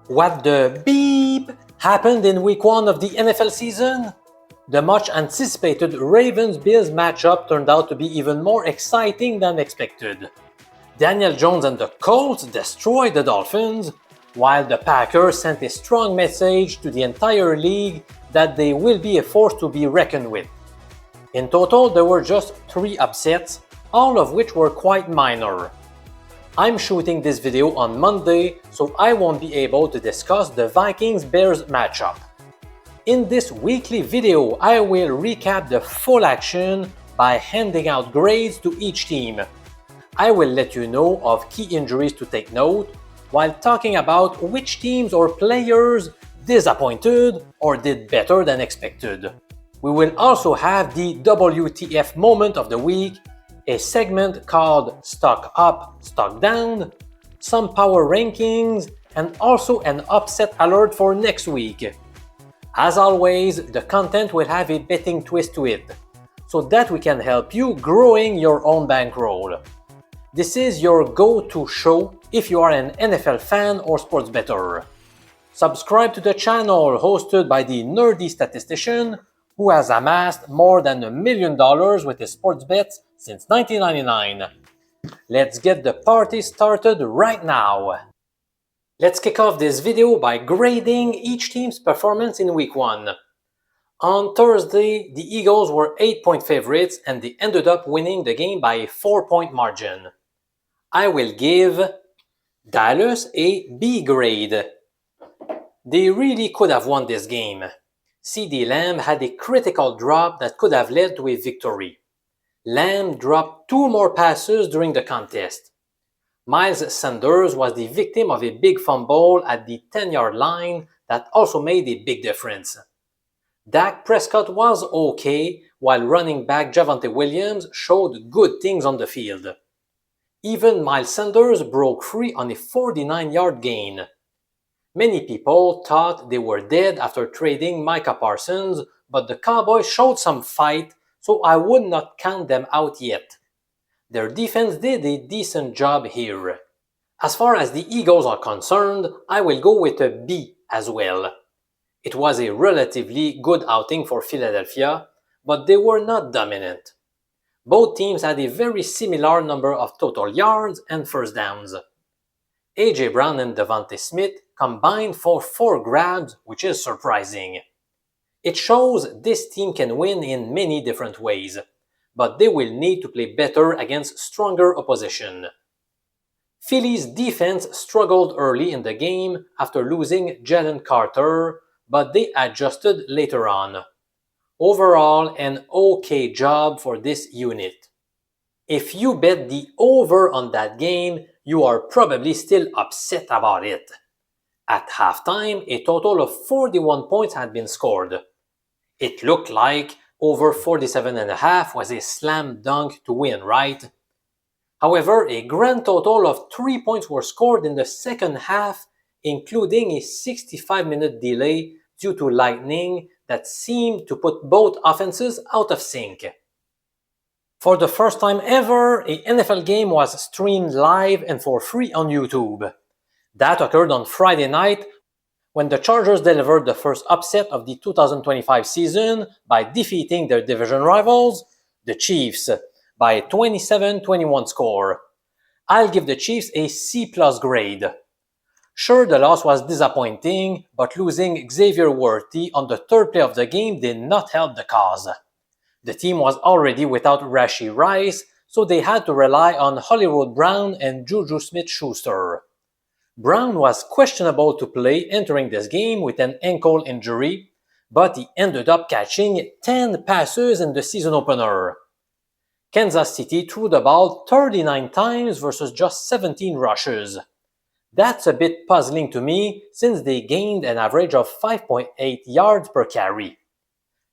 What the beep happened in week 1 of the NFL season? The much anticipated Ravens-Bills matchup turned out to be even more exciting than expected. Daniel Jones and the Colts destroyed the Dolphins, while the Packers sent a strong message to the entire league that they will be a force to be reckoned with. In total, there were just 3 upsets, all of which were quite minor. I'm shooting this video on Monday, so I won't be able to discuss the Vikings-Bears matchup. In this weekly video, I will recap the full action by handing out grades to each team. I will let you know of key injuries to take note, while talking about which teams or players disappointed or did better than expected. We will also have the WTF moment of the week, a segment called Stock Up, Stock Down, some power rankings, and also an upset alert for next week. As always, the content will have a betting twist to it, so that we can help you growing your own bankroll. This is your go-to show if you are an NFL fan or sports bettor. Subscribe to the channel hosted by the nerdy statistician who has amassed more than $1 million with his sports bets since 1999. Let's get the party started right now. Let's kick off this video by grading each team's performance in week 1. On Thursday, the Eagles were 8-point favorites and they ended up winning the game by a 4-point margin. I will give Dallas a B grade. They really could have won this game. CeeDee Lamb had a critical drop that could have led to a victory. Lamb dropped 2 more passes during the contest. Miles Sanders was the victim of a big fumble at the 10-yard line that also made a big difference. Dak Prescott was okay, while running back Javonte Williams showed good things on the field. Even Miles Sanders broke free on a 49-yard gain. Many people thought they were dead after trading Micah Parsons, but the Cowboys showed some fight, so I would not count them out yet. Their defense did a decent job here. As far as the Eagles are concerned, I will go with a B as well. It was a relatively good outing for Philadelphia, but they were not dominant. Both teams had a very similar number of total yards and first downs. A.J. Brown and Devontae Smith combined for 4 grabs, which is surprising. It shows this team can win in many different ways, but they will need to play better against stronger opposition. Philly's defense struggled early in the game after losing Jalen Carter, but they adjusted later on. Overall, an okay job for this unit. If you bet the over on that game, you are probably still upset about it. At halftime, a total of 41 points had been scored. It looked like over 47.5 was a slam dunk to win, right? However, a grand total of 3 points were scored in the second half, including a 65-minute delay due to lightning that seemed to put both offenses out of sync. For the first time ever, an NFL game was streamed live and for free on YouTube. That occurred on Friday night when the Chargers delivered the first upset of the 2025 season by defeating their division rivals, the Chiefs, by a 27-21 score. I'll give the Chiefs a C+ grade. Sure, the loss was disappointing, but losing Xavier Worthy on the 3rd play of the game did not help the cause. The team was already without Rashee Rice, so they had to rely on Hollywood Brown and Juju Smith-Schuster. Brown was questionable to play entering this game with an ankle injury, but he ended up catching 10 passes in the season opener. Kansas City threw the ball 39 times versus just 17 rushes. That's a bit puzzling to me since they gained an average of 5.8 yards per carry.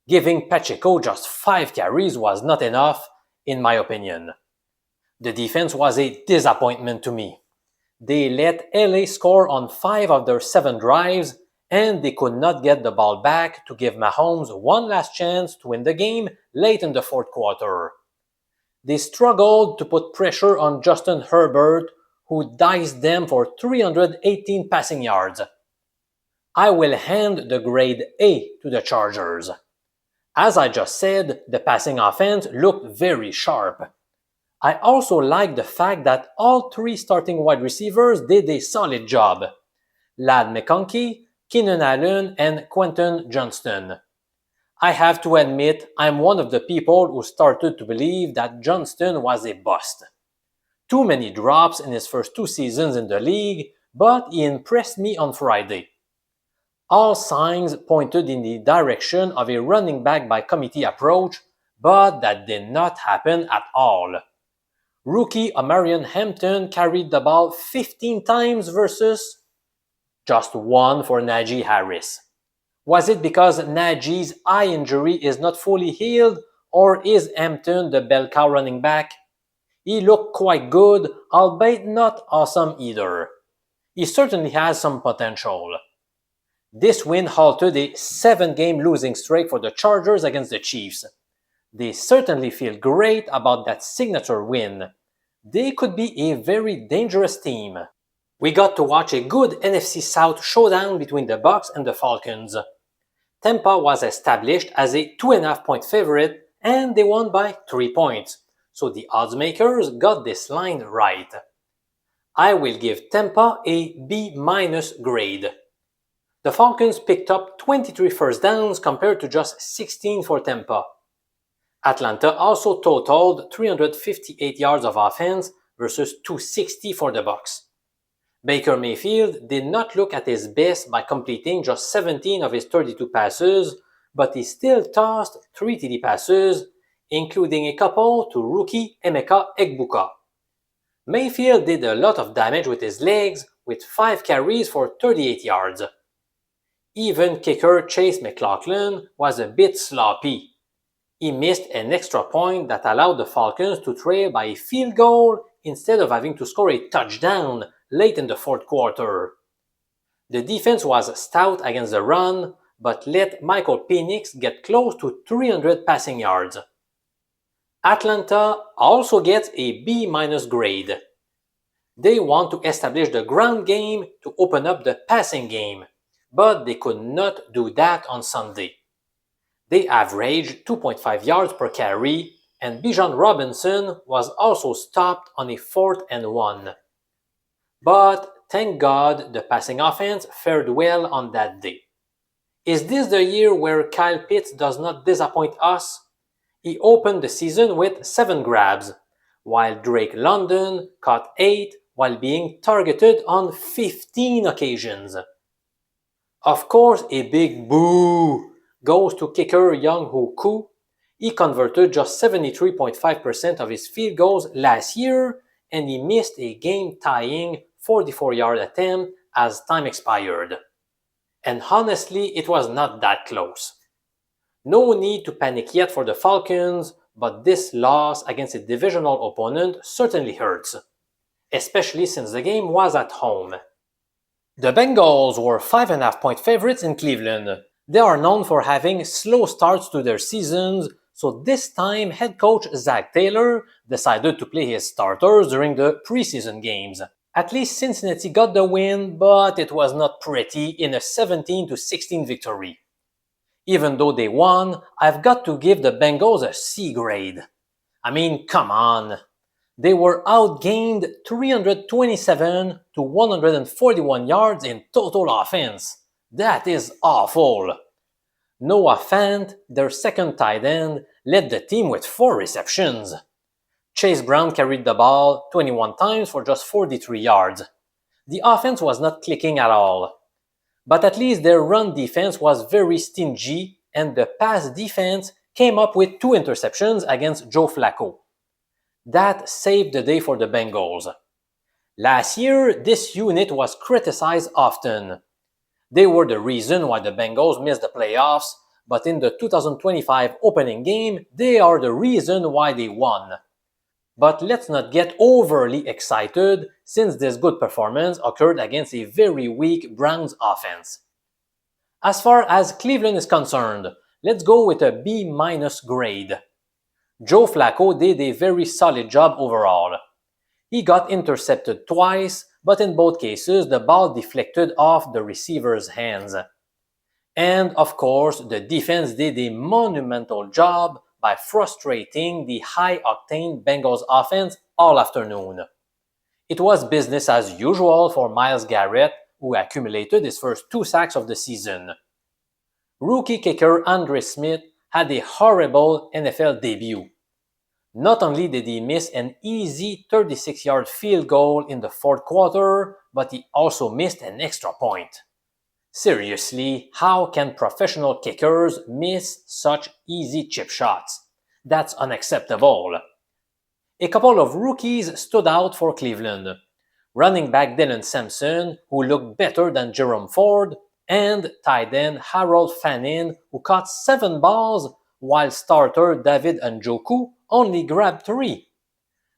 Giving Pacheco just 5 carries was not enough, in my opinion. The defense was a disappointment to me. They let LA score on 5 of their 7 drives, and they could not get the ball back to give Mahomes one last chance to win the game late in the 4th quarter. They struggled to put pressure on Justin Herbert, who diced them for 318 passing yards. I will hand the grade A to the Chargers. As I just said, the passing offense looked very sharp. I also like the fact that all three starting wide receivers did a solid job. Ladd McConkey, Keenan Allen, and Quentin Johnston. I have to admit, I'm one of the people who started to believe that Johnston was a bust. Too many drops in his first 2 seasons in the league, but he impressed me on Friday. All signs pointed in the direction of a running back by committee approach, but that did not happen at all. Rookie Omarion Hampton carried the ball 15 times versus just one for Najee Harris. Was it because Najee's eye injury is not fully healed, or is Hampton the bell cow running back? He looked quite good, albeit not awesome either. He certainly has some potential. This win halted a 7-game losing streak for the Chargers against the Chiefs. They certainly feel great about that signature win. They could be a very dangerous team. We got to watch a good NFC South showdown between the Bucs and the Falcons. Tampa was established as a 2.5-point favorite, and they won by 3 points, so the odds makers got this line right. I will give Tampa a B- grade. The Falcons picked up 23 first downs compared to just 16 for Tampa. Atlanta also totaled 358 yards of offense versus 260 for the Bucs. Baker Mayfield did not look at his best by completing just 17 of his 32 passes, but he still tossed 3 TD passes, including a couple to rookie Emeka Egbuka. Mayfield did a lot of damage with his legs, with 5 carries for 38 yards. Even kicker Chase McLaughlin was a bit sloppy. He missed an extra point that allowed the Falcons to trail by a field goal instead of having to score a touchdown late in the fourth quarter. The defense was stout against the run, but let Michael Penix get close to 300 passing yards. Atlanta also gets a B- grade. They want to establish the ground game to open up the passing game, but they could not do that on Sunday. They averaged 2.5 yards per carry, and Bijan Robinson was also stopped on a 4th and 1. But thank God the passing offense fared well on that day. Is this the year where Kyle Pitts does not disappoint us? He opened the season with 7 grabs, while Drake London caught 8 while being targeted on 15 occasions. Of course, a big boo goes to kicker Young-Hoo Koo. He converted just 73.5% of his field goals last year, and he missed a game-tying 44-yard attempt as time expired. And honestly, it was not that close. No need to panic yet for the Falcons, but this loss against a divisional opponent certainly hurts, especially since the game was at home. The Bengals were 5.5-point favorites in Cleveland. They are known for having slow starts to their seasons, so this time head coach Zach Taylor decided to play his starters during the preseason games. At least Cincinnati got the win, but it was not pretty in a 17-16 victory. Even though they won, I've got to give the Bengals a C grade. I mean, come on. They were outgained 327 to 141 yards in total offense. That is awful. Noah Fant, their second tight end, led the team with 4 receptions. Chase Brown carried the ball 21 times for just 43 yards. The offense was not clicking at all. But at least their run defense was very stingy, and the pass defense came up with 2 interceptions against Joe Flacco. That saved the day for the Bengals. Last year, this unit was criticized often. They were the reason why the Bengals missed the playoffs, but in the 2025 opening game, they are the reason why they won. But let's not get overly excited since this good performance occurred against a very weak Browns offense. As far as Cleveland is concerned, let's go with a B- grade. Joe Flacco did a very solid job overall. He got intercepted twice, but in both cases, the ball deflected off the receiver's hands. And of course, the defense did a monumental job by frustrating the high-octane Bengals offense all afternoon. It was business as usual for Myles Garrett, who accumulated his first 2 sacks of the season. Rookie kicker Andre Smith had a horrible NFL debut. Not only did he miss an easy 36-yard field goal in the fourth quarter, but he also missed an extra point. Seriously, how can professional kickers miss such easy chip shots? That's unacceptable. A couple of rookies stood out for Cleveland. Running back Dylan Sampson, who looked better than Jerome Ford, and tight end Harold Fannin, who caught 7 balls, while starter David Njoku only grabbed 3.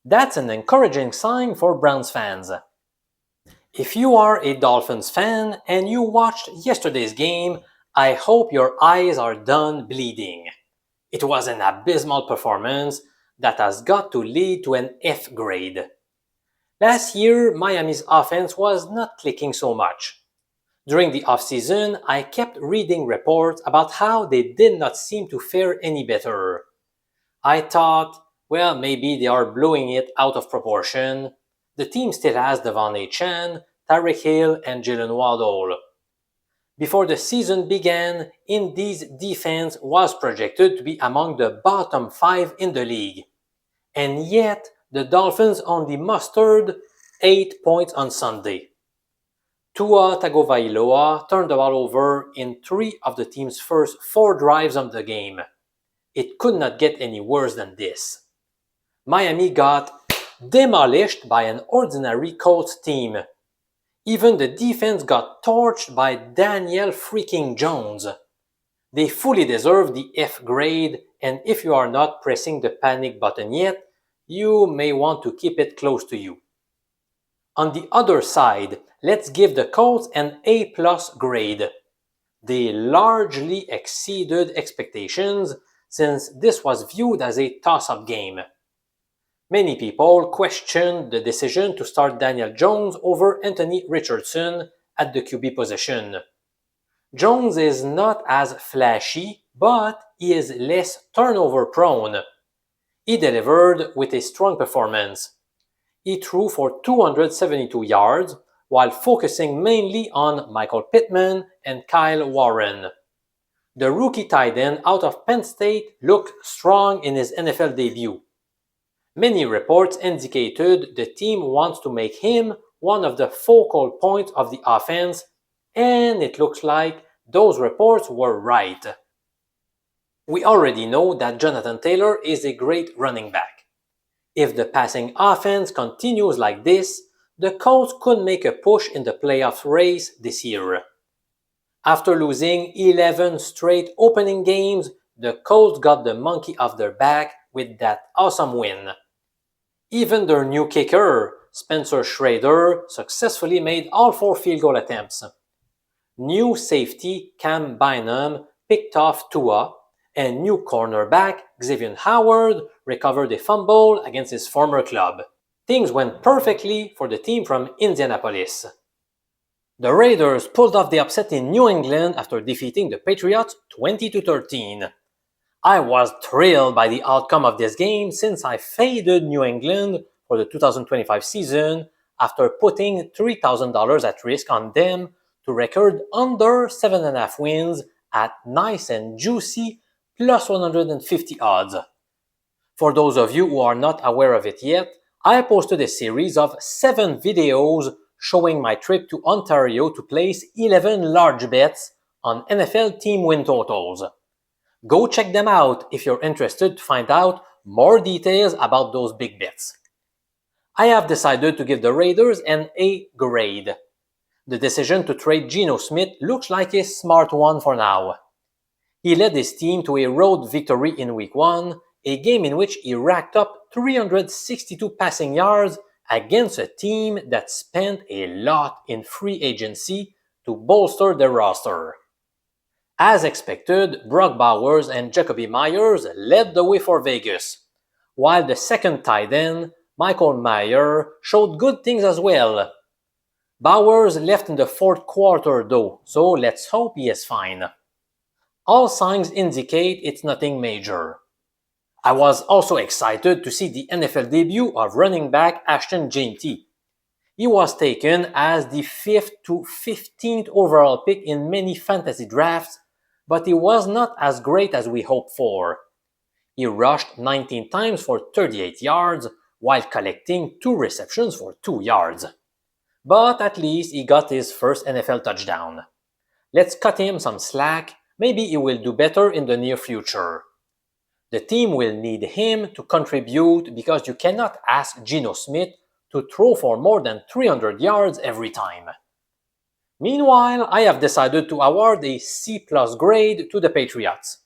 That's an encouraging sign for Browns fans. If you are a Dolphins fan and you watched yesterday's game, I hope your eyes are done bleeding. It was an abysmal performance that has got to lead to an F grade. Last year, Miami's offense was not clicking so much. During the offseason, I kept reading reports about how they did not seem to fare any better. I thought, well, maybe they are blowing it out of proportion. The team still has Devon Achane, Tyreek Hill, and Jalen Waddle. Before the season began, Indy's defense was projected to be among the bottom 5 in the league. And yet, the Dolphins only mustered 8 points on Sunday. Tua Tagovailoa turned the ball over in 3 of the team's first 4 drives of the game. It could not get any worse than this. Miami got demolished by an ordinary Colts team. Even the defense got torched by Daniel freaking Jones. They fully deserve the F grade, and if you are not pressing the panic button yet, you may want to keep it close to you. On the other side, let's give the Colts an A+ grade. They largely exceeded expectations since this was viewed as a toss-up game. Many people questioned the decision to start Daniel Jones over Anthony Richardson at the QB position. Jones is not as flashy, but he is less turnover prone. He delivered with a strong performance. He threw for 272 yards while focusing mainly on Michael Pittman and Kyle Warren. The rookie tight end out of Penn State looked strong in his NFL debut. Many reports indicated the team wants to make him one of the focal points of the offense, and it looks like those reports were right. We already know that Jonathan Taylor is a great running back. If the passing offense continues like this, the Colts could make a push in the playoff race this year. After losing 11 straight opening games, the Colts got the monkey off their back with that awesome win. Even their new kicker, Spencer Schrader, successfully made all 4 field goal attempts. New safety Cam Bynum picked off Tua, and new cornerback Xavier Howard recovered a fumble against his former club. Things went perfectly for the team from Indianapolis. The Raiders pulled off the upset in New England after defeating the Patriots 20-13. I was thrilled by the outcome of this game since I faded New England for the 2025 season after putting $3,000 at risk on them to record under 7.5 wins at nice and juicy plus 150 odds. For those of you who are not aware of it yet, I posted a series of 7 videos showing my trip to Ontario to place 11 large bets on NFL team win totals. Go check them out if you're interested to find out more details about those big bets. I have decided to give the Raiders an A grade. The decision to trade Geno Smith looks like a smart one for now. He led his team to a road victory in Week 1, a game in which he racked up 362 passing yards against a team that spent a lot in free agency to bolster their roster. As expected, Brock Bowers and Jacoby Myers led the way for Vegas, while the second tight end, Michael Mayer, showed good things as well. Bowers left in the fourth quarter though, so let's hope he is fine. All signs indicate it's nothing major. I was also excited to see the NFL debut of running back Ashton Jeanty. He was taken as the 5th to 15th overall pick in many fantasy drafts, but he was not as great as we hoped for. He rushed 19 times for 38 yards while collecting 2 receptions for 2 yards. But at least he got his first NFL touchdown. Let's cut him some slack, maybe he will do better in the near future. The team will need him to contribute because you cannot ask Geno Smith to throw for more than 300 yards every time. Meanwhile, I have decided to award a C+ grade to the Patriots.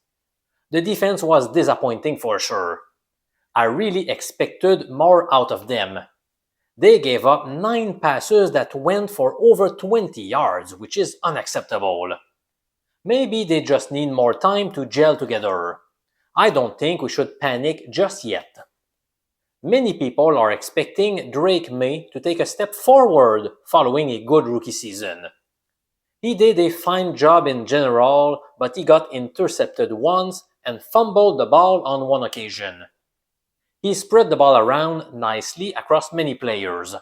The defense was disappointing for sure. I really expected more out of them. They gave up 9 passes that went for over 20 yards, which is unacceptable. Maybe they just need more time to gel together. I don't think we should panic just yet. Many people are expecting Drake May to take a step forward following a good rookie season. He did a fine job in general, but he got intercepted once and fumbled the ball on one occasion. He spread the ball around nicely across many players.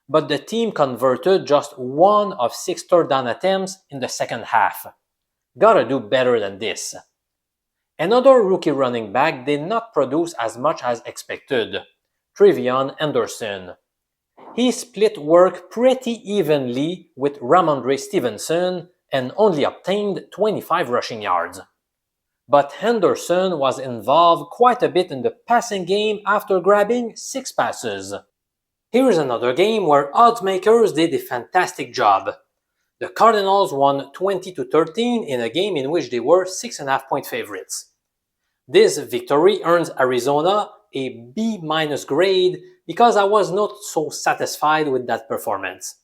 But the team converted just 1 of 6 third down attempts in the second half. Gotta do better than this. Another rookie running back did not produce as much as expected, Trevion Henderson. He split work pretty evenly with Ramondre Stevenson and only obtained 25 rushing yards. But Henderson was involved quite a bit in the passing game after grabbing 6 passes. Here's another game where oddsmakers did a fantastic job. The Cardinals won 20-13 in a game in which they were 6.5-point favorites. This victory earns Arizona a B- grade because I was not so satisfied with that performance.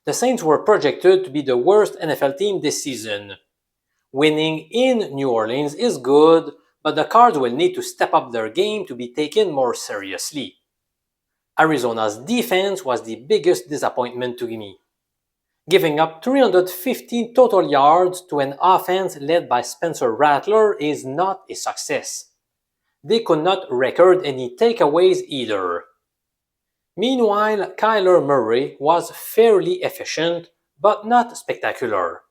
The Saints were projected to be the worst NFL team this season. Winning in New Orleans is good, but the Cards will need to step up their game to be taken more seriously. Arizona's defense was the biggest disappointment to me. Giving up 315 total yards to an offense led by Spencer Rattler is not a success. They could not record any takeaways either. Meanwhile, Kyler Murray was fairly efficient, but not spectacular.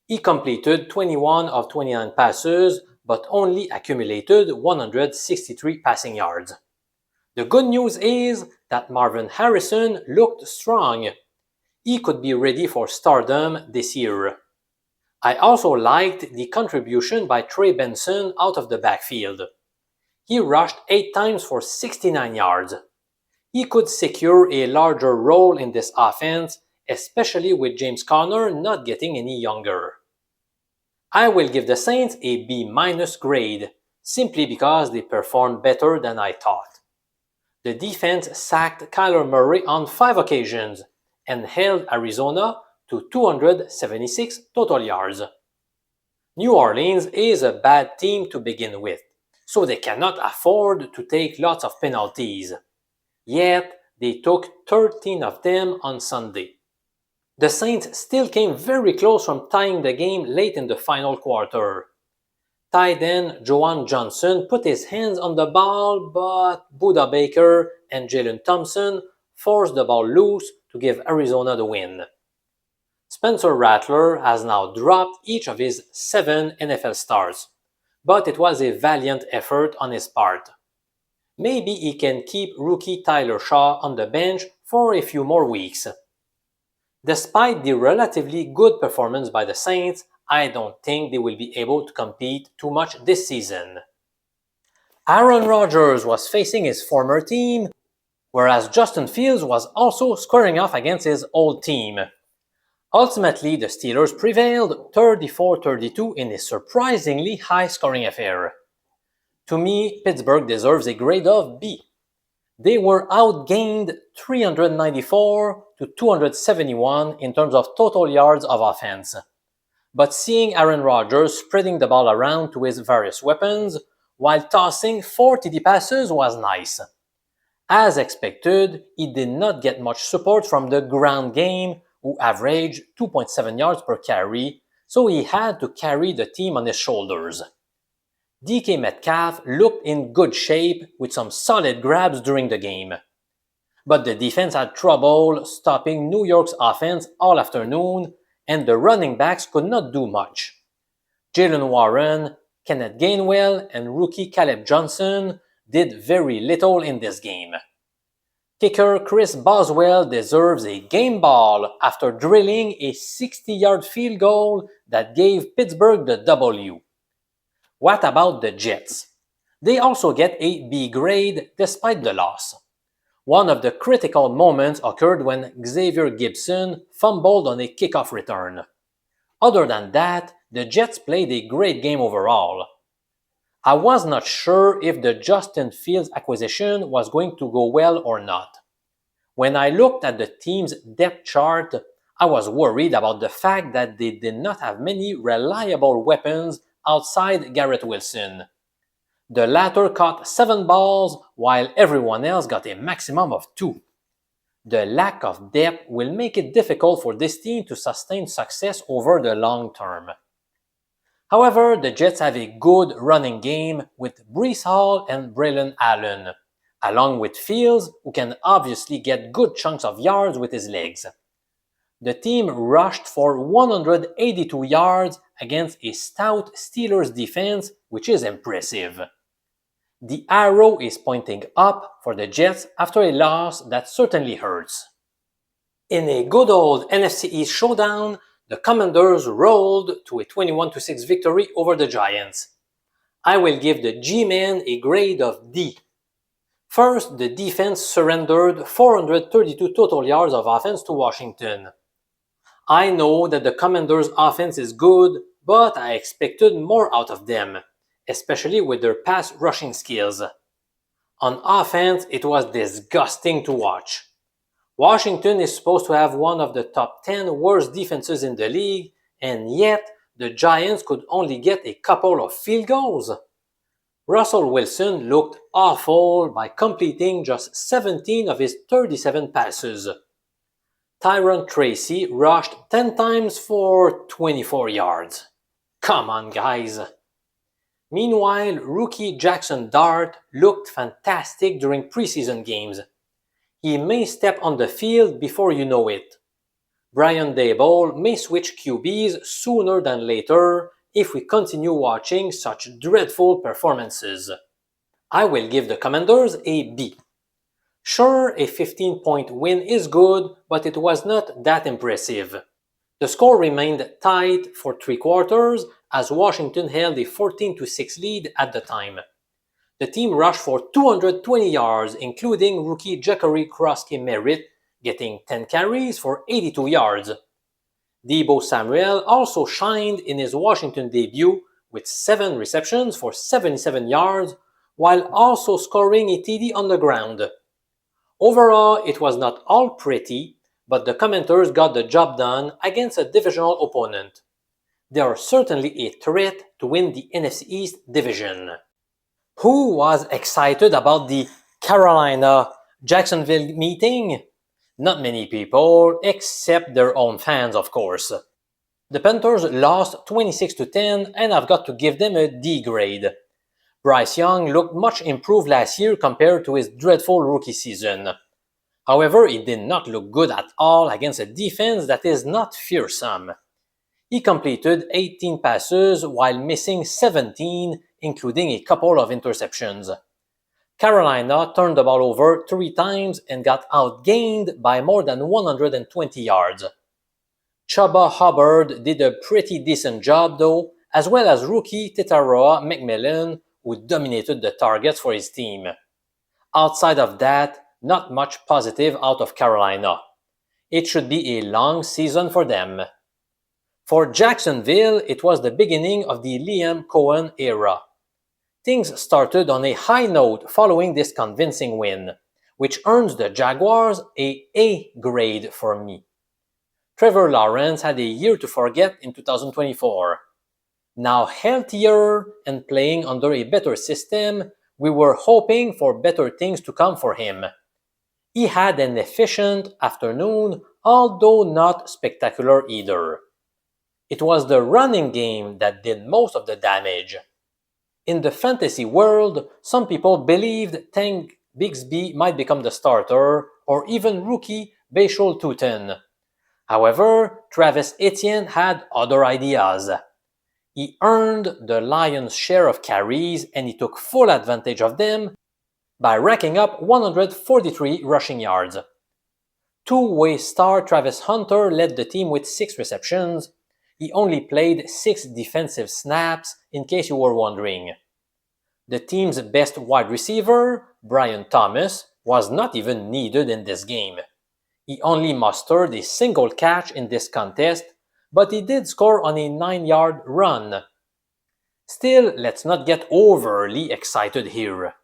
He completed 21 of 29 passes, but only accumulated 163 passing yards. The good news is that Marvin Harrison looked strong. He could be ready for stardom this year. I also liked the contribution by Trey Benson out of the backfield. He rushed 8 times for 69 yards. He could secure a larger role in this offense, especially with James Conner not getting any younger. I will give the Saints a B- grade, simply because they performed better than I thought. The defense sacked Kyler Murray on 5 occasions and held Arizona to 276 total yards. New Orleans is a bad team to begin with, so they cannot afford to take lots of penalties. Yet, they took 13 of them on Sunday. The Saints still came very close from tying the game late in the final quarter. Tight end Joan Johnson put his hands on the ball, but Buda Baker and Jalen Thompson forced the ball loose to give Arizona the win. Spencer Rattler has now dropped each of his 7 NFL stars, but it was a valiant effort on his part. Maybe he can keep rookie Tyler Shaw on the bench for a few more weeks. Despite the relatively good performance by the Saints, I don't think they will be able to compete too much this season. Aaron Rodgers was facing his former team, whereas Justin Fields was also squaring off against his old team. Ultimately, the Steelers prevailed 34-32 in a surprisingly high-scoring affair. To me, Pittsburgh deserves a grade of B. They were outgained 394 to 271 in terms of total yards of offense. But seeing Aaron Rodgers spreading the ball around to his various weapons while tossing 4 TD passes was nice. As expected, he did not get much support from the ground game, who averaged 2.7 yards per carry, so he had to carry the team on his shoulders. DK Metcalf looked in good shape with some solid grabs during the game. But the defense had trouble stopping New York's offense all afternoon, and the running backs could not do much. Jaylen Warren, Kenneth Gainwell, and rookie Caleb Johnson did very little in this game. Kicker Chris Boswell deserves a game ball after drilling a 60-yard field goal that gave Pittsburgh the W. What about the Jets? They also get a B grade despite the loss. One of the critical moments occurred when Xavier Gibson fumbled on a kickoff return. Other than that, the Jets played a great game overall. I was not sure if the Justin Fields acquisition was going to go well or not. When I looked at the team's depth chart, I was worried about the fact that they did not have many reliable weapons outside Garrett Wilson. The latter caught 7 balls while everyone else got a maximum of 2. The lack of depth will make it difficult for this team to sustain success over the long term. However, the Jets have a good running game with Breece Hall and Braylon Allen, along with Fields, who can obviously get good chunks of yards with his legs. The team rushed for 182 yards against a stout Steelers defense, which is impressive. The arrow is pointing up for the Jets after a loss that certainly hurts. In a good old NFC East showdown, the Commanders rolled to a 21-6 victory over the Giants. I will give the G-Men a grade of D. First, the defense surrendered 432 total yards of offense to Washington. I know that the Commanders' offense is good, but I expected more out of them, especially with their pass rushing skills. On offense, it was disgusting to watch. Washington is supposed to have one of the top 10 worst defenses in the league, and yet the Giants could only get a couple of field goals. Russell Wilson looked awful by completing just 17 of his 37 passes. Tyron Tracy rushed 10 times for 24 yards. Come on, guys. Meanwhile, rookie Jackson Dart looked fantastic during preseason games. He may step on the field before you know it. Brian Daboll may switch QBs sooner than later if we continue watching such dreadful performances. I will give the Commanders a B. Sure, a 15-point win is good, but it was not that impressive. The score remained tight for 3 quarters as Washington held a 14-6 lead at the time. The team rushed for 220 yards, including rookie Ja'Cory Crosky-Merritt getting 10 carries for 82 yards. Deebo Samuel also shined in his Washington debut with 7 receptions for 77 yards, while also scoring a TD on the ground. Overall, it was not all pretty, but the Commanders got the job done against a divisional opponent. They are certainly a threat to win the NFC East division. Who was excited about the Carolina-Jacksonville meeting? Not many people, except their own fans, of course. The Panthers lost 26-10, and I've got to give them a D grade. Bryce Young looked much improved last year compared to his dreadful rookie season. However, he did not look good at all against a defense that is not fearsome. He completed 18 passes while missing 17, including a couple of interceptions. Carolina turned the ball over 3 times and got outgained by more than 120 yards. Chuba Hubbard did a pretty decent job though, as well as rookie Tetaroa McMillan, who dominated the targets for his team. Outside of that, not much positive out of Carolina. It should be a long season for them. For Jacksonville, it was the beginning of the Liam Cohen era. Things started on a high note following this convincing win, which earns the Jaguars a A grade for me. Trevor Lawrence had a year to forget in 2024. Now healthier and playing under a better system, We were hoping for better things to come for him. He had an efficient afternoon, although not spectacular either. It was the running game that did most of the damage. In the fantasy world, some people believed Tank Bixby might become the starter, or even rookie Bashal Tutin. However, Travis Etienne had other ideas. He earned the lion's share of carries and he took full advantage of them by racking up 143 rushing yards. Two-way star Travis Hunter led the team with 6 receptions. He only played 6 defensive snaps, in case you were wondering. The team's best wide receiver, Brian Thomas, was not even needed in this game. He only mustered a single catch in this contest, but he did score on a 9-yard run. Still, let's not get overly excited here.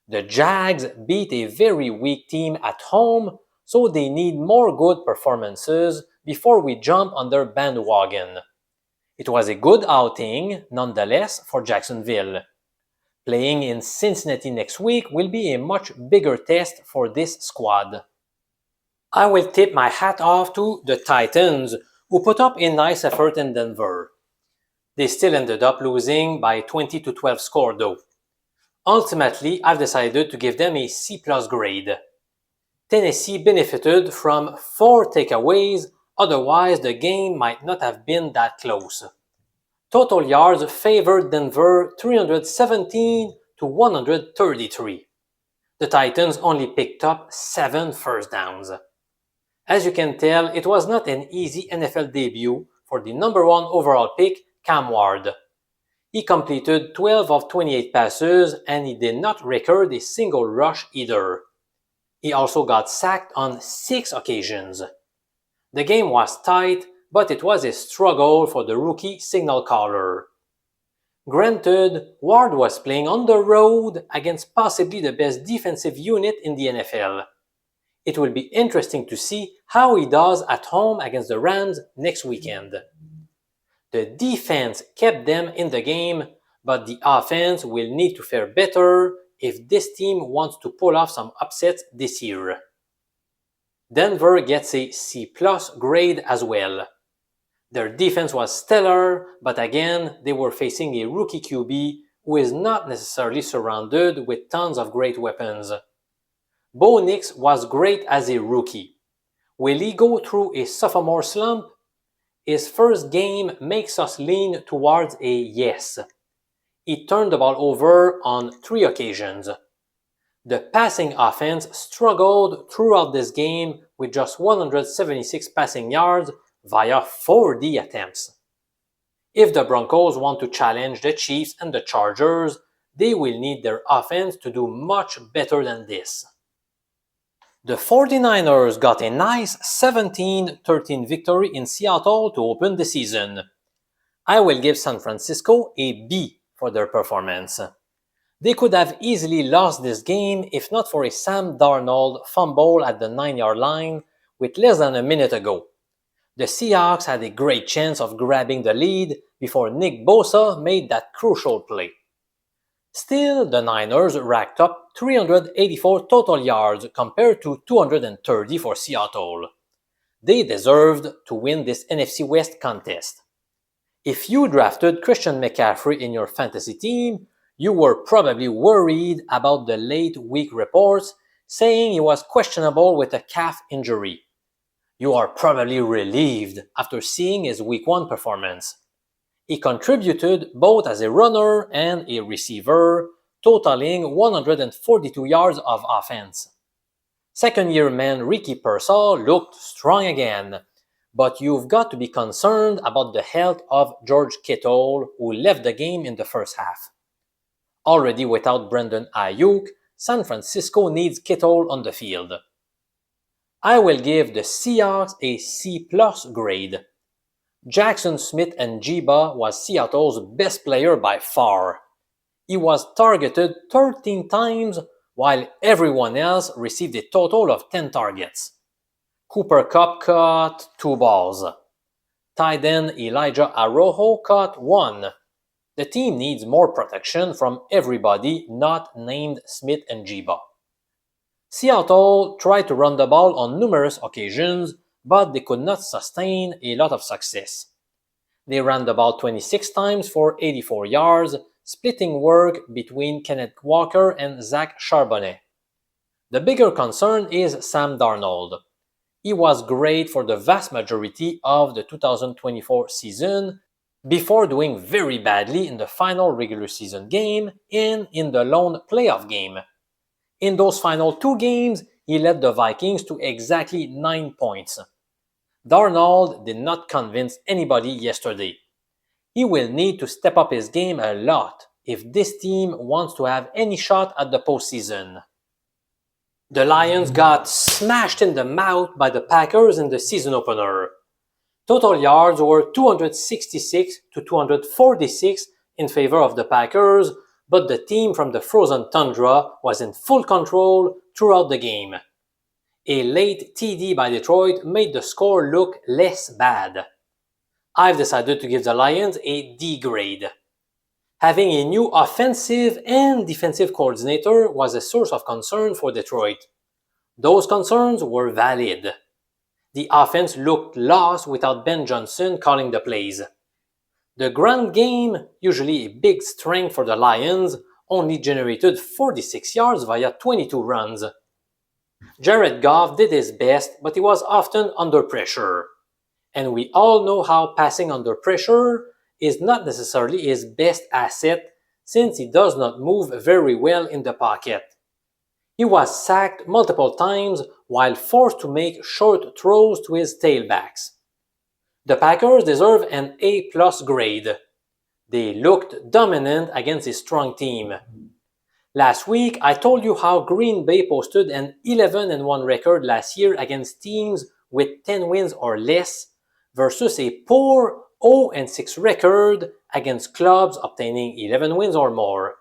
The Jags beat a very weak team at home, so they need more good performances before we jump on their bandwagon. It was a good outing, nonetheless, for Jacksonville. Playing in Cincinnati next week will be a much bigger test for this squad. I will tip my hat off to the Titans, who put up a nice effort in Denver. They still ended up losing by 20-12 score though. Ultimately, I've decided to give them a C+ grade. Tennessee benefited from 4 takeaways, otherwise the game might not have been that close. Total yards favored Denver 317 to 133. The Titans only picked up 7 first downs. As you can tell, it was not an easy NFL debut for the number 1 overall pick, Cam Ward. He completed 12 of 28 passes and he did not record a single rush either. He also got sacked on 6 occasions. The game was tight, but it was a struggle for the rookie signal caller. Granted, Ward was playing on the road against possibly the best defensive unit in the NFL. It will be interesting to see how he does at home against the Rams next weekend. The defense kept them in the game, but the offense will need to fare better if this team wants to pull off some upsets this year. Denver gets a C+ grade as well. Their defense was stellar, but again, they were facing a rookie QB who is not necessarily surrounded with tons of great weapons. Bo Nix was great as a rookie. Will he go through a sophomore slump? His first game makes us lean towards a yes. He turned the ball over on 3 occasions. The passing offense struggled throughout this game with just 176 passing yards via 40 attempts. If the Broncos want to challenge the Chiefs and the Chargers, they will need their offense to do much better than this. The 49ers got a nice 17-13 victory in Seattle to open the season. I will give San Francisco a B for their performance. They could have easily lost this game if not for a Sam Darnold fumble at the 9-yard line with less than a minute ago. The Seahawks had a great chance of grabbing the lead before Nick Bosa made that crucial play. Still, the Niners racked up 384 total yards compared to 230 for Seattle. They deserved to win this NFC West contest. If you drafted Christian McCaffrey in your fantasy team, you were probably worried about the late week reports saying he was questionable with a calf injury. You are probably relieved after seeing his week 1 performance. He contributed both as a runner and a receiver, totaling 142 yards of offense. Second-year man Ricky Pearsall looked strong again, but you've got to be concerned about the health of George Kittle, who left the game in the first half. Already without Brandon Ayuk, San Francisco needs Kittle on the field. I will give the Seahawks a C+ grade. Jackson Smith-Njigba was Seattle's best player by far. He was targeted 13 times while everyone else received a total of 10 targets. Cooper Kupp caught 2 balls. Tight end Elijah Arrojo caught 1. The team needs more protection from everybody not named Smith and Jiba. Seattle tried to run the ball on numerous occasions, but they could not sustain a lot of success. They ran the ball 26 times for 84 yards, splitting work between Kenneth Walker and Zach Charbonnet. The bigger concern is Sam Darnold. He was great for the vast majority of the 2024 season before doing very badly in the final regular season game and in the lone playoff game. In those final two games, he led the Vikings to exactly 9 points. Darnold did not convince anybody yesterday. He will need to step up his game a lot if this team wants to have any shot at the postseason. The Lions got smashed in the mouth by the Packers in the season opener. Total yards were 266 to 246 in favor of the Packers, but the team from the frozen tundra was in full control throughout the game. A late TD by Detroit made the score look less bad. I've decided to give the Lions a D grade. Having a new offensive and defensive coordinator was a source of concern for Detroit. Those concerns were valid. The offense looked lost without Ben Johnson calling the plays. The ground game, usually a big strength for the Lions, only generated 46 yards via 22 runs. Jared Goff did his best, but he was often under pressure. And we all know how passing under pressure is not necessarily his best asset since he does not move very well in the pocket. He was sacked multiple times while forced to make short throws to his tailbacks. The Packers deserve an A+ grade. They looked dominant against a strong team. Last week, I told you how Green Bay posted an 11-1 record last year against teams with 10 wins or less versus a poor 0-6 record against clubs obtaining 11 wins or more.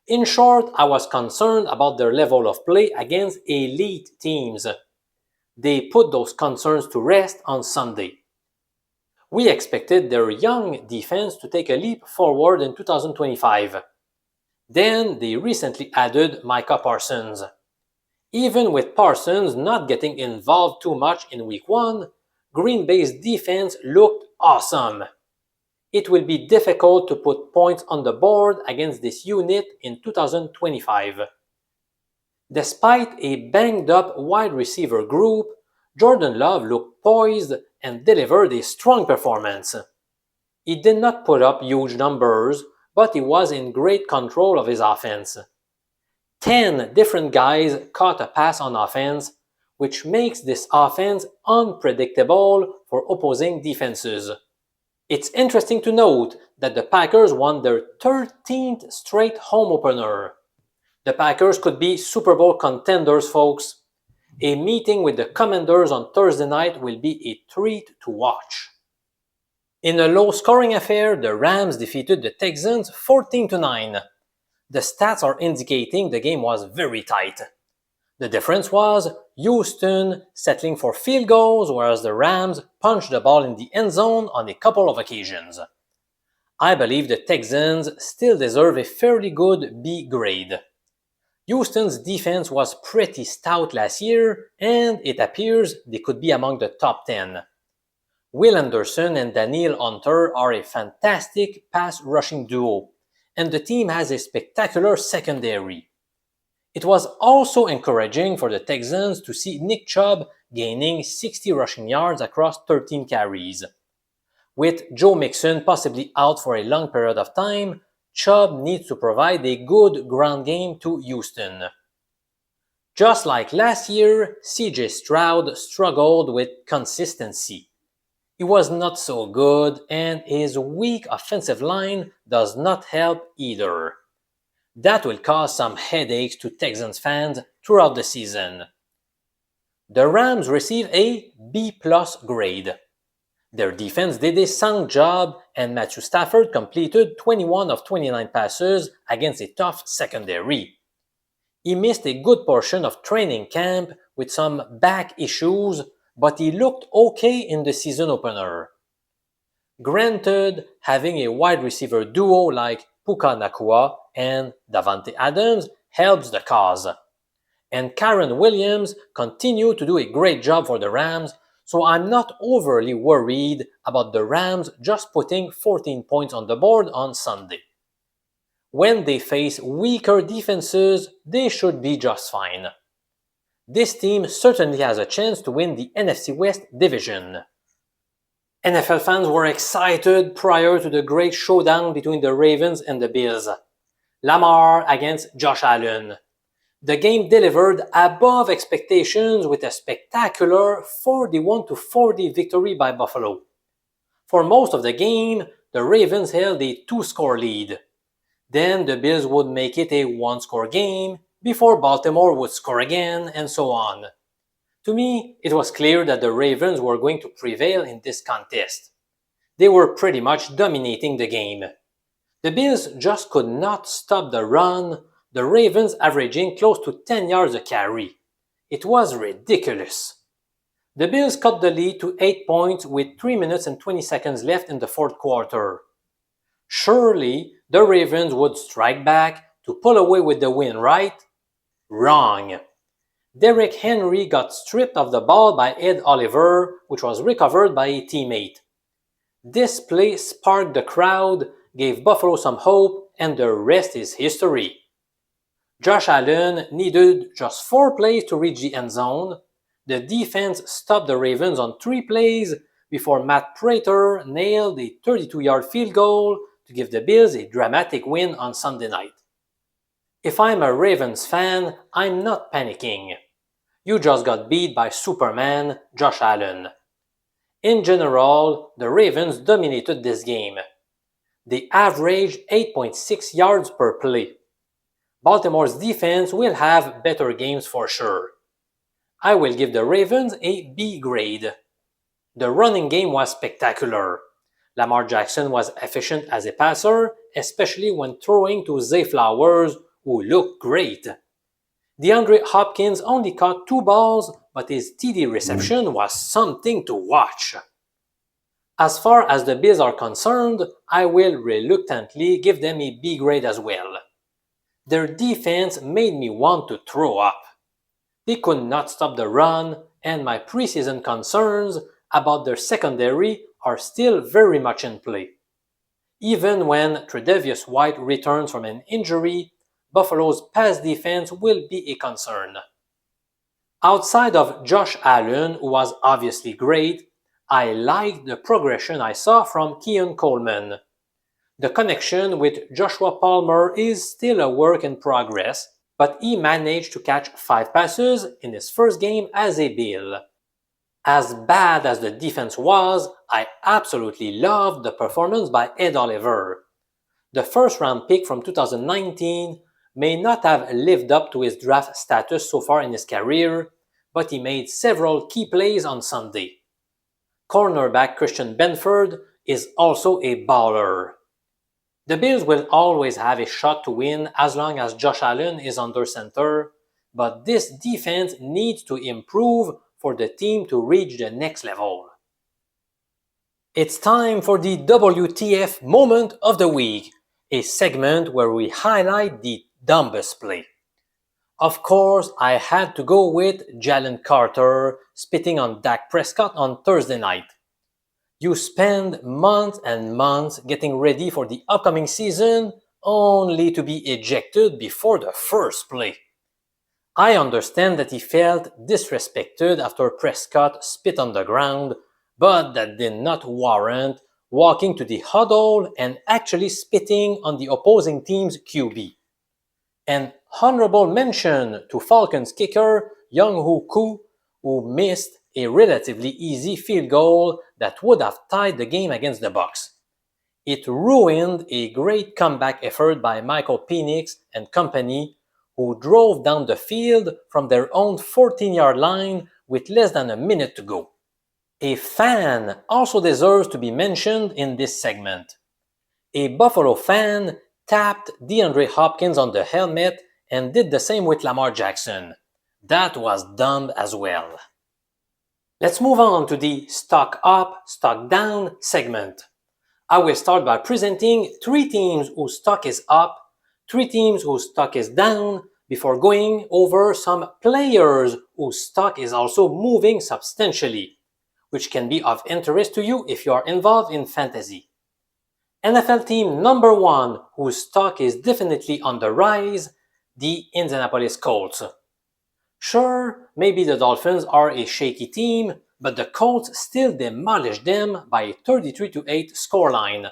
In short, I was concerned about their level of play against elite teams. They put those concerns to rest on Sunday. We expected their young defense to take a leap forward in 2025. Then they recently added Micah Parsons. Even with Parsons not getting involved too much in Week 1, Green Bay's defense looked awesome. It will be difficult to put points on the board against this unit in 2025. Despite a banged-up wide receiver group, Jordan Love looked poised and delivered a strong performance. He did not put up huge numbers, but he was in great control of his offense. 10 different guys caught a pass on offense, which makes this offense unpredictable for opposing defenses. It's interesting to note that the Packers won their 13th straight home opener. The Packers could be Super Bowl contenders, folks. A meeting with the Commanders on Thursday night will be a treat to watch. In a low-scoring affair, the Rams defeated the Texans 14-9. The stats are indicating the game was very tight. The difference was Houston settling for field goals, whereas the Rams punched the ball in the end zone on a couple of occasions. I believe the Texans still deserve a fairly good B grade. Houston's defense was pretty stout last year, and it appears they could be among the top 10. Will Anderson and Daniel Hunter are a fantastic pass-rushing duo, and the team has a spectacular secondary. It was also encouraging for the Texans to see Nick Chubb gaining 60 rushing yards across 13 carries. With Joe Mixon possibly out for a long period of time, Chubb needs to provide a good ground game to Houston. Just like last year, CJ Stroud struggled with consistency. He was not so good, and his weak offensive line does not help either. That will cause some headaches to Texans fans throughout the season. The Rams received a B+ grade. Their defense did a sound job, and Matthew Stafford completed 21 of 29 passes against a tough secondary. He missed a good portion of training camp with some back issues, but he looked okay in the season opener. Granted, having a wide receiver duo like Puka Nakua and Davante Adams helps the cause. And Karen Williams continued to do a great job for the Rams, so I'm not overly worried about the Rams just putting 14 points on the board on Sunday. When they face weaker defenses, they should be just fine. This team certainly has a chance to win the NFC West division. NFL fans were excited prior to the great showdown between the Ravens and the Bills. Lamar against Josh Allen. The game delivered above expectations with a spectacular 41-40 victory by Buffalo. For most of the game, the Ravens held a 2-score lead. Then the Bills would make it a 1-score game before Baltimore would score again, and so on. To me, it was clear that the Ravens were going to prevail in this contest. They were pretty much dominating the game. The Bills just could not stop the run, the Ravens averaging close to 10 yards a carry. It was ridiculous. The Bills cut the lead to 8 points with 3 minutes and 20 seconds left in the fourth quarter. Surely, the Ravens would strike back to pull away with the win, right? Wrong. Derrick Henry got stripped of the ball by Ed Oliver, which was recovered by a teammate. This play sparked the crowd, gave Buffalo some hope, and the rest is history. Josh Allen needed just 4 plays to reach the end zone. The defense stopped the Ravens on 3 plays before Matt Prater nailed a 32-yard field goal to give the Bills a dramatic win on Sunday night. If I'm a Ravens fan, I'm not panicking. You just got beat by Superman, Josh Allen. In general, the Ravens dominated this game. They averaged 8.6 yards per play. Baltimore's defense will have better games for sure. I will give the Ravens a B grade. The running game was spectacular. Lamar Jackson was efficient as a passer, especially when throwing to Zay Flowers, who looked great. DeAndre Hopkins only caught 2 balls, but his TD reception was something to watch. As far as the Bills are concerned, I will reluctantly give them a B grade as well. Their defense made me want to throw up. They could not stop the run, and my preseason concerns about their secondary are still very much in play. Even when Tre'Davious White returns from an injury, Buffalo's pass defense will be a concern. Outside of Josh Allen, who was obviously great, I liked the progression I saw from Keon Coleman. The connection with Joshua Palmer is still a work in progress, but he managed to catch 5 passes in his first game as a Bill. As bad as the defense was, I absolutely loved the performance by Ed Oliver. The first-round pick from 2019 may not have lived up to his draft status so far in his career, but he made several key plays on Sunday. Cornerback Christian Benford is also a baller. The Bills will always have a shot to win as long as Josh Allen is under center, but this defense needs to improve for the team to reach the next level. It's time for the WTF Moment of the Week, a segment where we highlight the dumbest play. Of course, I had to go with Jalen Carter spitting on Dak Prescott on Thursday night. You spend months and months getting ready for the upcoming season only to be ejected before the first play. I understand that he felt disrespected after Prescott spit on the ground, but that did not warrant walking to the huddle and actually spitting on the opposing team's QB. An honorable mention to Falcons kicker Younghoe Koo, who missed a relatively easy field goal that would have tied the game against the Bucs. It ruined a great comeback effort by Michael Penix and company, who drove down the field from their own 14-yard line with less than a minute to go. A fan also deserves to be mentioned in this segment. A Buffalo fan tapped DeAndre Hopkins on the helmet and did the same with Lamar Jackson. That was dumb as well. Let's move on to the stock up, stock down segment. I will start by presenting 3 teams whose stock is up, 3 teams whose stock is down, before going over some players whose stock is also moving substantially, which can be of interest to you if you are involved in fantasy. NFL team number 1 whose stock is definitely on the rise, the Indianapolis Colts. Sure, maybe the Dolphins are a shaky team, but the Colts still demolished them by a 33-8 scoreline.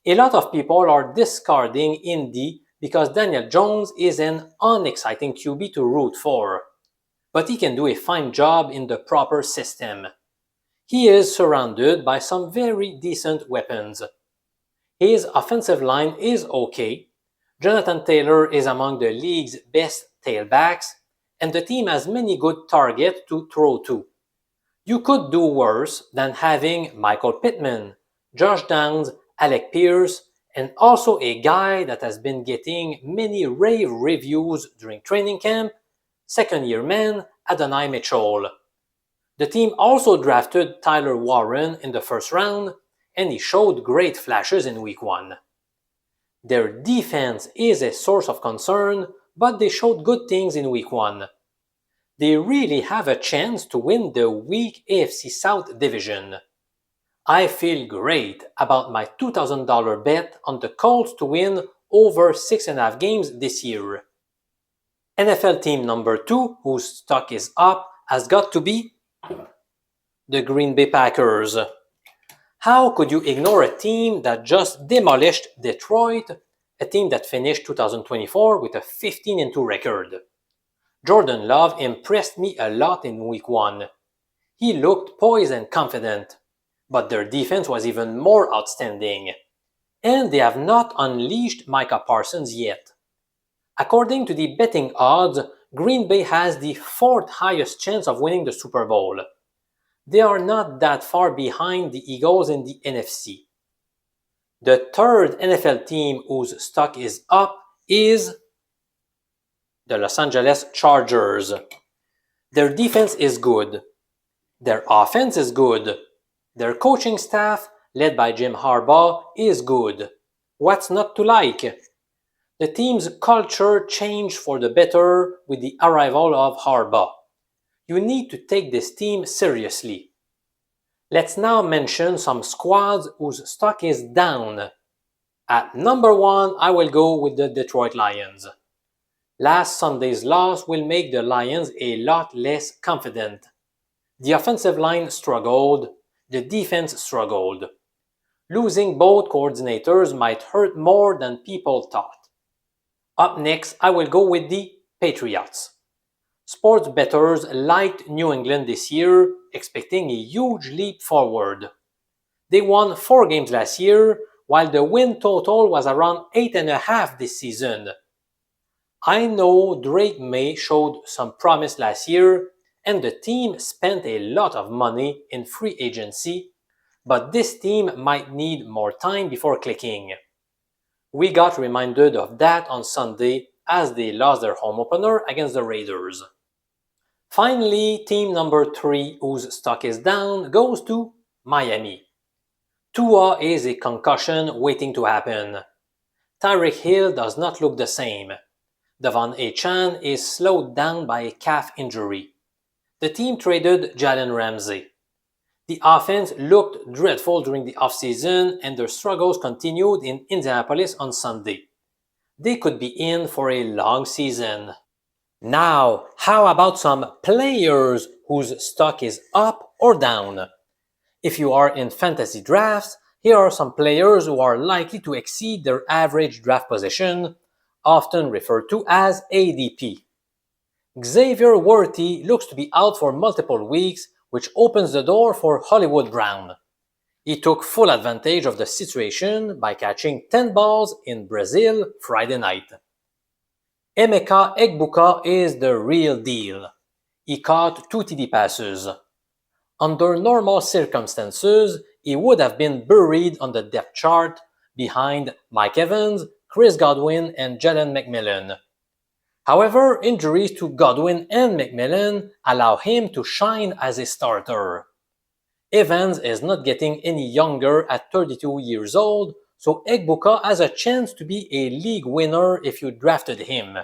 A lot of people are discarding Indy because Daniel Jones is an unexciting QB to root for, but he can do a fine job in the proper system. He is surrounded by some very decent weapons. His offensive line is okay. Jonathan Taylor is among the league's best tailbacks, and the team has many good targets to throw to. You could do worse than having Michael Pittman, Josh Downs, Alec Pierce, and also a guy that has been getting many rave reviews during training camp, second-year man Adonai Mitchell. The team also drafted Tyler Warren in the first round, and he showed great flashes in week 1. Their defense is a source of concern, but they showed good things in week 1. They really have a chance to win the weak AFC South division. I feel great about my $2,000 bet on the Colts to win over 6.5 games this year. NFL team number 2, whose stock is up, has got to be the Green Bay Packers. How could you ignore a team that just demolished Detroit, a team that finished 2024 with a 15-2 record? Jordan Love impressed me a lot in week 1. He looked poised and confident, but their defense was even more outstanding. And they have not unleashed Micah Parsons yet. According to the betting odds, Green Bay has the 4th highest chance of winning the Super Bowl. They are not that far behind the Eagles in the NFC. The 3rd NFL team whose stock is up is the Los Angeles Chargers. Their defense is good. Their offense is good. Their coaching staff, led by Jim Harbaugh, is good. What's not to like? The team's culture changed for the better with the arrival of Harbaugh. You need to take this team seriously. Let's now mention some squads whose stock is down. At number 1, I will go with the Detroit Lions. Last Sunday's loss will make the Lions a lot less confident. The offensive line struggled, the defense struggled. Losing both coordinators might hurt more than people thought. Up next, I will go with the Patriots. Sports bettors liked New England this year, expecting a huge leap forward. They won 4 games last year, while the win total was around 8.5 this season. I know Drake May showed some promise last year, and the team spent a lot of money in free agency, but this team might need more time before clicking. We got reminded of that on Sunday as they lost their home opener against the Raiders. Finally, team number 3 whose stock is down goes to Miami. Tua is a concussion waiting to happen. Tyreek Hill does not look the same. Devon Achane is slowed down by a calf injury. The team traded Jalen Ramsey. The offense looked dreadful during the offseason, and their struggles continued in Indianapolis on Sunday. They could be in for a long season. Now, how about some players whose stock is up or down? If you are in fantasy drafts, here are some players who are likely to exceed their average draft position, often referred to as ADP. Xavier Worthy looks to be out for multiple weeks, which opens the door for Hollywood Brown. He took full advantage of the situation by catching 10 balls in Brazil Friday night. Emeka Egbuka is the real deal. He caught 2 TD passes. Under normal circumstances, he would have been buried on the depth chart behind Mike Evans, Chris Godwin, and Jalen McMillan. However, injuries to Godwin and McMillan allow him to shine as a starter. Evans is not getting any younger at 32 years old, so Egbuka has a chance to be a league winner if you drafted him.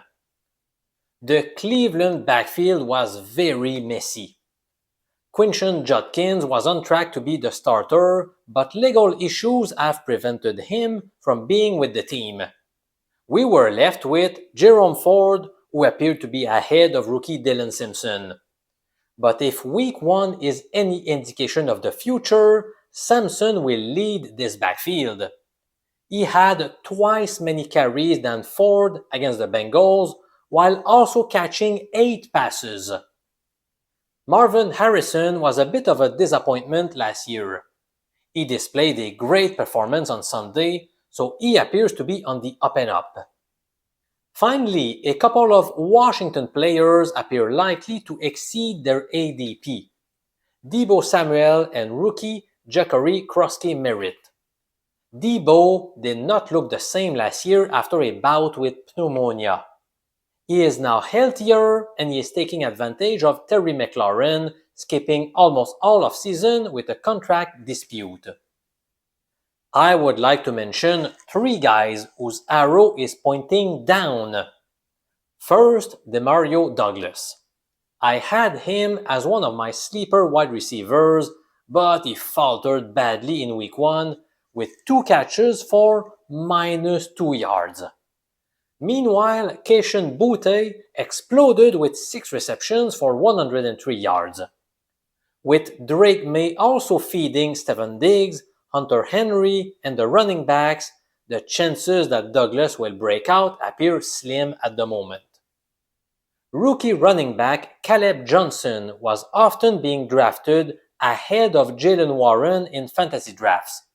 The Cleveland backfield was very messy. Quinton Judkins was on track to be the starter, but legal issues have prevented him from being with the team. We were left with Jerome Ford, who appeared to be ahead of rookie Dylan Simpson. But if week 1 is any indication of the future, Sampson will lead this backfield. He had twice many carries than Ford against the Bengals, while also catching 8 passes. Marvin Harrison was a bit of a disappointment last year. He displayed a great performance on Sunday, so he appears to be on the up and up. Finally, a couple of Washington players appear likely to exceed their ADP. Deebo Samuel and rookie Ja'Cory Krosky-Merritt. Deebo did not look the same last year after a bout with pneumonia. He is now healthier and he is taking advantage of Terry McLaurin skipping almost all of season with a contract dispute. I would like to mention 3 guys whose arrow is pointing down. First, Demario Douglas. I had him as one of my sleeper wide receivers, but he faltered badly in week 1 with 2 catches for -2 yards. Meanwhile, Keishon Boutte exploded with 6 receptions for 103 yards. With Drake May also feeding Stefon Diggs, Hunter Henry, and the running backs, the chances that Douglas will break out appear slim at the moment. Rookie running back Caleb Johnson was often being drafted ahead of Jaylen Warren in fantasy drafts.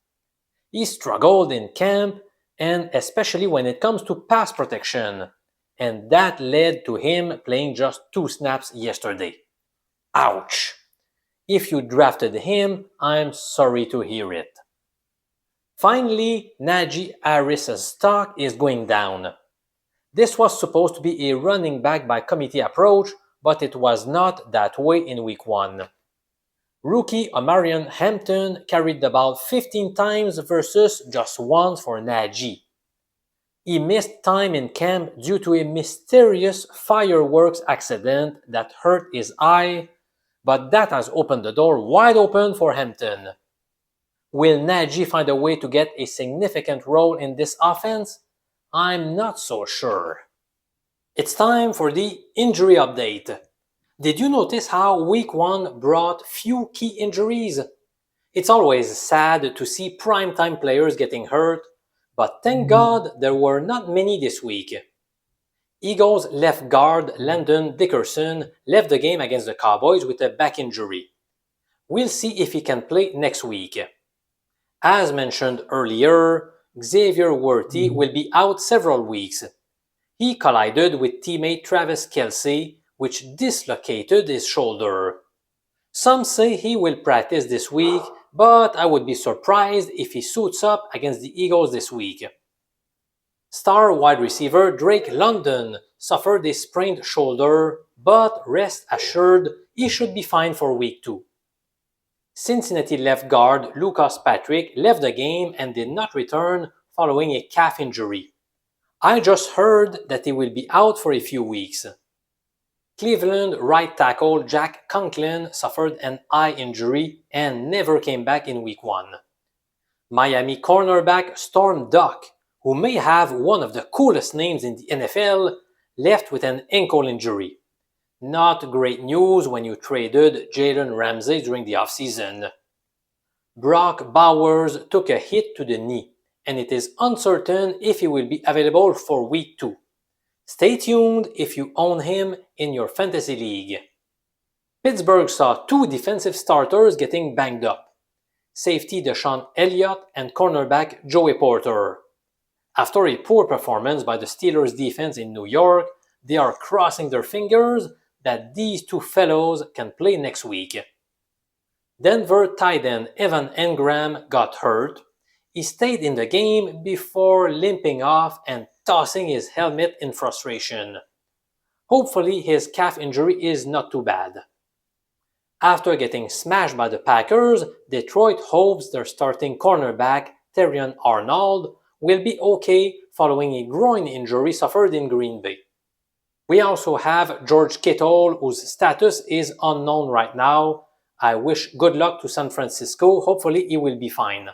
He struggled in camp, and especially when it comes to pass protection, and that led to him playing just 2 snaps yesterday. Ouch! If you drafted him, I'm sorry to hear it. Finally, Najee Harris's stock is going down. This was supposed to be a running back by committee approach, but it was not that way in week 1. Rookie Omarion Hampton carried the ball 15 times versus just once for Najee. He missed time in camp due to a mysterious fireworks accident that hurt his eye, but that has opened the door wide open for Hampton. Will Najee find a way to get a significant role in this offense? I'm not so sure. It's time for the injury update. Did you notice how week 1 brought few key injuries? It's always sad to see primetime players getting hurt, but thank God there were not many this week. Eagles left guard Landon Dickerson left the game against the Cowboys with a back injury. We'll see if he can play next week. As mentioned earlier, Xavier Worthy will be out several weeks. He collided with teammate Travis Kelce, which dislocated his shoulder. Some say he will practice this week, but I would be surprised if he suits up against the Eagles this week. Star wide receiver Drake London suffered a sprained shoulder, but rest assured he should be fine for week 2. Cincinnati left guard Lucas Patrick left the game and did not return following a calf injury. I just heard that he will be out for a few weeks. Cleveland right tackle Jack Conklin suffered an eye injury and never came back in week 1. Miami cornerback Storm Duck, who may have one of the coolest names in the NFL, left with an ankle injury. Not great news when you traded Jalen Ramsey during the offseason. Brock Bowers took a hit to the knee, and it is uncertain if he will be available for week 2. Stay tuned if you own him in your fantasy league. Pittsburgh saw 2 defensive starters getting banged up. Safety Deshaun Elliott and cornerback Joey Porter. After a poor performance by the Steelers defense in New York, they are crossing their fingers that these 2 fellows can play next week. Denver tight end Evan Engram got hurt. He stayed in the game before limping off and tossing his helmet in frustration. Hopefully his calf injury is not too bad. After getting smashed by the Packers, Detroit hopes their starting cornerback, Terrion Arnold, will be okay following a groin injury suffered in Green Bay. We also have George Kittle, whose status is unknown right now. I wish good luck to San Francisco. Hopefully, he will be fine.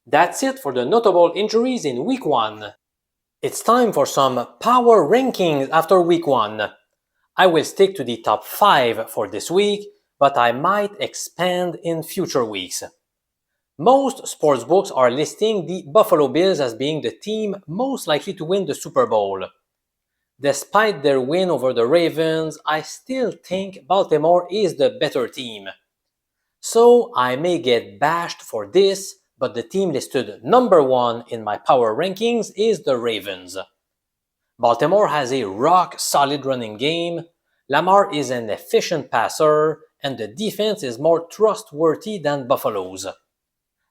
That's it for the notable injuries in Week 1. It's time for some power rankings after Week 1. I will stick to the top 5 for this week, but I might expand in future weeks. Most sportsbooks are listing the Buffalo Bills as being the team most likely to win the Super Bowl. Despite their win over the Ravens, I still think Baltimore is the better team. So I may get bashed for this, but the team listed number 1 in my power rankings is the Ravens. Baltimore has a rock-solid running game, Lamar is an efficient passer, and the defense is more trustworthy than Buffalo's.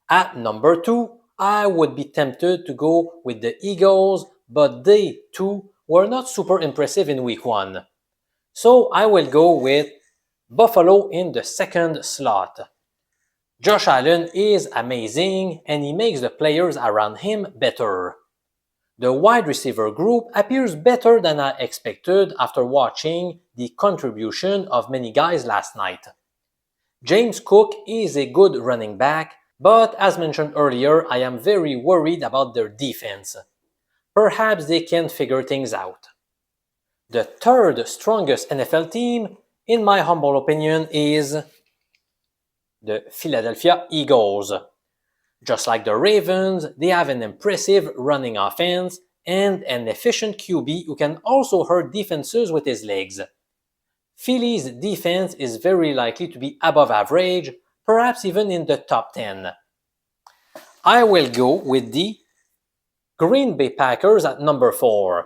At number 2, I would be tempted to go with the Eagles, but they, too, were not super impressive in Week 1. So I will go with Buffalo in the second slot. Josh Allen is amazing, and he makes the players around him better. The wide receiver group appears better than I expected after watching the contribution of many guys last night. James Cook is a good running back, but as mentioned earlier, I am very worried about their defense. Perhaps they can figure things out. The third strongest NFL team, in my humble opinion, is the Philadelphia Eagles. Just like the Ravens, they have an impressive running offense and an efficient QB who can also hurt defenses with his legs. Philly's defense is very likely to be above average, perhaps even in the top 10. I will go with the Green Bay Packers at number 4.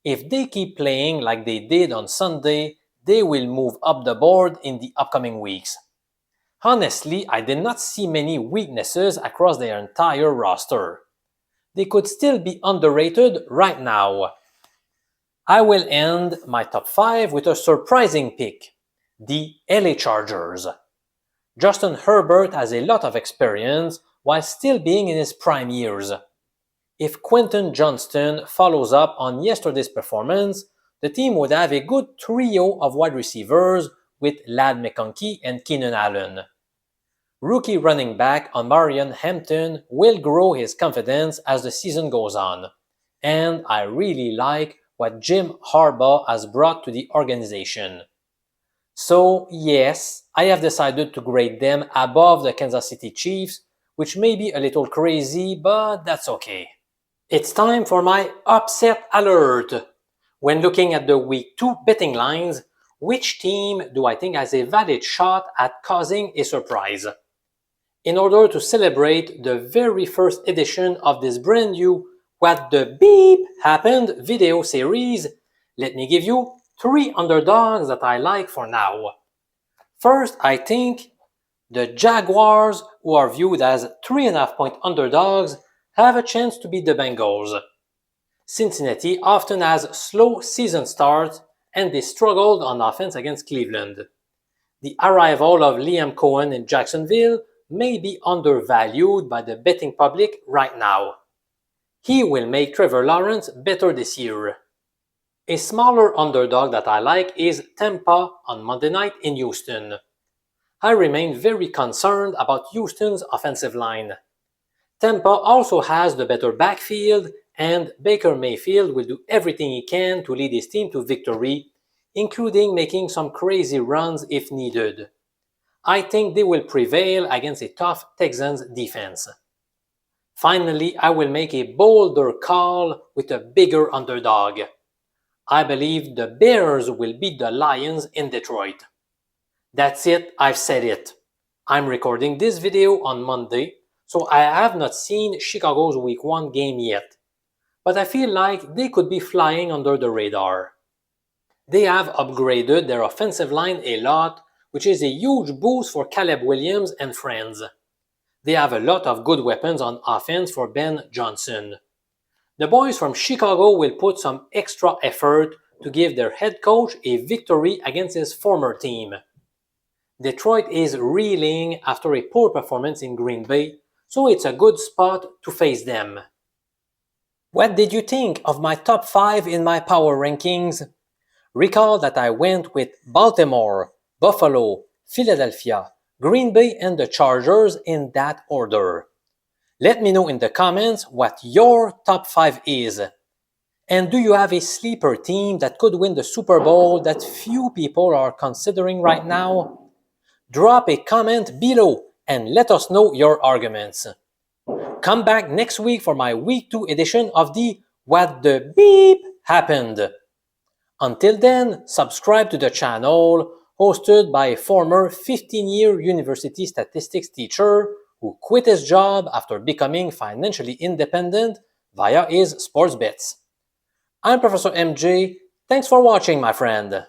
If they keep playing like they did on Sunday, they will move up the board in the upcoming weeks. Honestly, I did not see many weaknesses across their entire roster. They could still be underrated right now. I will end my top 5 with a surprising pick, the LA Chargers. Justin Herbert has a lot of experience while still being in his prime years. If Quentin Johnston follows up on yesterday's performance, the team would have a good trio of wide receivers with Ladd McConkey and Keenan Allen. Rookie running back Omarion Hampton will grow his confidence as the season goes on, and I really like what Jim Harbaugh has brought to the organization. So yes, I have decided to grade them above the Kansas City Chiefs, which may be a little crazy, but that's okay. It's time for my upset alert. When looking at the Week 2 betting lines, which team do I think has a valid shot at causing a surprise? In order to celebrate the very first edition of this brand new What the Beep Happened video series, let me give you 3 underdogs that I like for now. First, I think the Jaguars, who are viewed as 3.5-point underdogs, have a chance to beat the Bengals. Cincinnati often has slow season starts and they struggled on offense against Cleveland. The arrival of Liam Cohen in Jacksonville may be undervalued by the betting public right now. He will make Trevor Lawrence better this year. A smaller underdog that I like is Tampa on Monday night in Houston. I remain very concerned about Houston's offensive line. Tampa also has the better backfield, and Baker Mayfield will do everything he can to lead his team to victory, including making some crazy runs if needed. I think they will prevail against a tough Texans defense. Finally, I will make a bolder call with a bigger underdog. I believe the Bears will beat the Lions in Detroit. That's it, I've said it. I'm recording this video on Monday, so I have not seen Chicago's Week 1 game yet. But I feel like they could be flying under the radar. They have upgraded their offensive line a lot, which is a huge boost for Caleb Williams and friends. They have a lot of good weapons on offense for Ben Johnson. The boys from Chicago will put some extra effort to give their head coach a victory against his former team. Detroit is reeling after a poor performance in Green Bay, so it's a good spot to face them. What did you think of my top 5 in my power rankings? Recall that I went with Baltimore, Buffalo, Philadelphia, Green Bay, and the Chargers in that order. Let me know in the comments what your top 5 is. And do you have a sleeper team that could win the Super Bowl that few people are considering right now? Drop a comment below and let us know your arguments. Come back next week for my Week 2 edition of the What the Beep Happened. Until then, subscribe to the channel hosted by a former 15-year university statistics teacher who quit his job after becoming financially independent via his sports bets. I'm Professor MJ. Thanks for watching, my friend.